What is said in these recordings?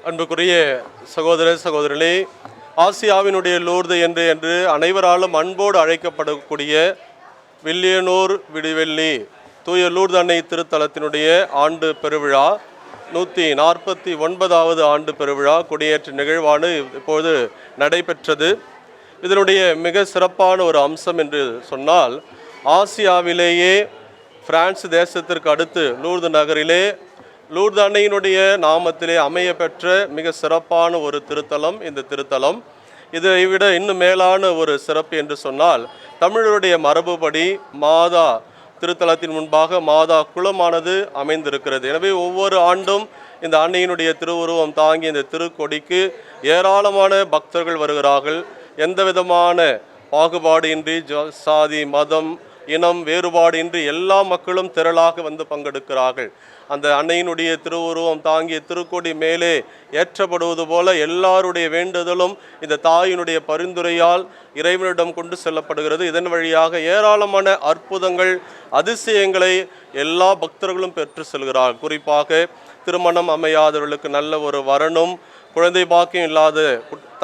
அன்புக்குரிய சகோதர சகோதரர்களே, ஆசியாவினுடைய லூர்து என்று அனைவராலும் அன்போடு அழைக்கப்படக்கூடிய வில்லியனூர் விடிவெள்ளி தூய லூர்து அன்னை திருத்தலத்தினுடைய ஆண்டு பெருவிழா 149வது ஆண்டு பெருவிழா கொடியேற்ற நிகழ்வானது இப்பொழுது நடைபெற்றது. இதனுடைய மிக சிறப்பான ஒரு அம்சம் என்று சொன்னால், ஆசியாவிலேயே பிரான்ஸ் தேசத்திற்கு அடுத்து லூர்து நகரிலே லூர்து அன்னையினுடைய நாமத்திலே அமைய பெற்ற மிக சிறப்பான ஒரு திருத்தலம் இந்த திருத்தலம். இதை விட இன்னும் மேலான ஒரு சிறப்பு என்று சொன்னால், தமிழருடைய மரபுபடி மாதா திருத்தலத்தின் முன்பாக மாதா குளமானது அமைந்திருக்கிறது. எனவே ஒவ்வொரு ஆண்டும் இந்த அன்னையினுடைய திருவுருவம் தாங்கி இந்த திருக்கொடிக்கு ஏராளமான பக்தர்கள் வருகிறார்கள். எந்த விதமான பாகுபாடு இன்றி, சாதி மதம் இனம் வேறுபாடு இன்றி எல்லா மக்களும் திரளாக வந்து பங்கெடுக்கிறார்கள். அந்த அன்னையினுடைய திருவுருவம் தாங்கிய திருக்கொடி மேலே ஏற்றப்படுவது போல எல்லாருடைய வேண்டுதலும் இந்த தாயினுடைய பரிந்துரையால் இறைவனிடம் கொண்டு செல்லப்படுகிறது. இதன் வழியாக ஏராளமான அற்புதங்கள் அதிசயங்களை எல்லா பக்தர்களும் பெற்று செல்கிறார்கள். குறிப்பாக திருமணம் அமையாதவர்களுக்கு நல்ல ஒரு வரனும், குழந்தை பாக்கியம் இல்லாத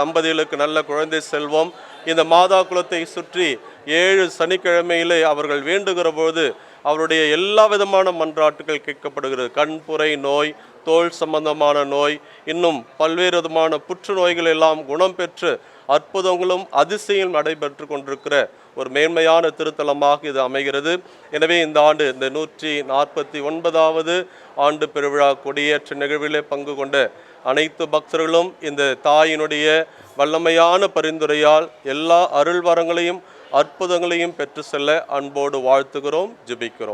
தம்பதிகளுக்கு நல்ல குழந்தை செல்வம், இந்த மாதா குலத்தை சுற்றி 7 சனிக்கிழமையிலே அவர்கள் வேண்டுகிற போது அவருடைய எல்லா விதமான மன்றாட்டுகள் கேட்கப்படுகிறது. கண்புரை நோய், தோல் சம்பந்தமான நோய், இன்னும் பல்வேறு விதமான புற்றுநோய்கள் எல்லாம் குணம் பெற்று அற்புதங்களும் அதிசயம் நடைபெற்று கொண்டிருக்கிற ஒரு மேன்மையான திருத்தலமாக இது அமைகிறது. எனவே இந்த ஆண்டு இந்த 149வது ஆண்டு பெருவிழா கொடியேற்ற நிகழ்விலே பங்கு கொண்ட அனைத்து பக்தர்களும் இந்த தாயினுடைய வல்லமையான பரிந்துரையால் எல்லா அருள் வரங்களையும் அற்புதங்களையும் பெற்று செல்ல அன்போடு வாழ்த்துகிறோம், ஜெபிக்கிறோம்.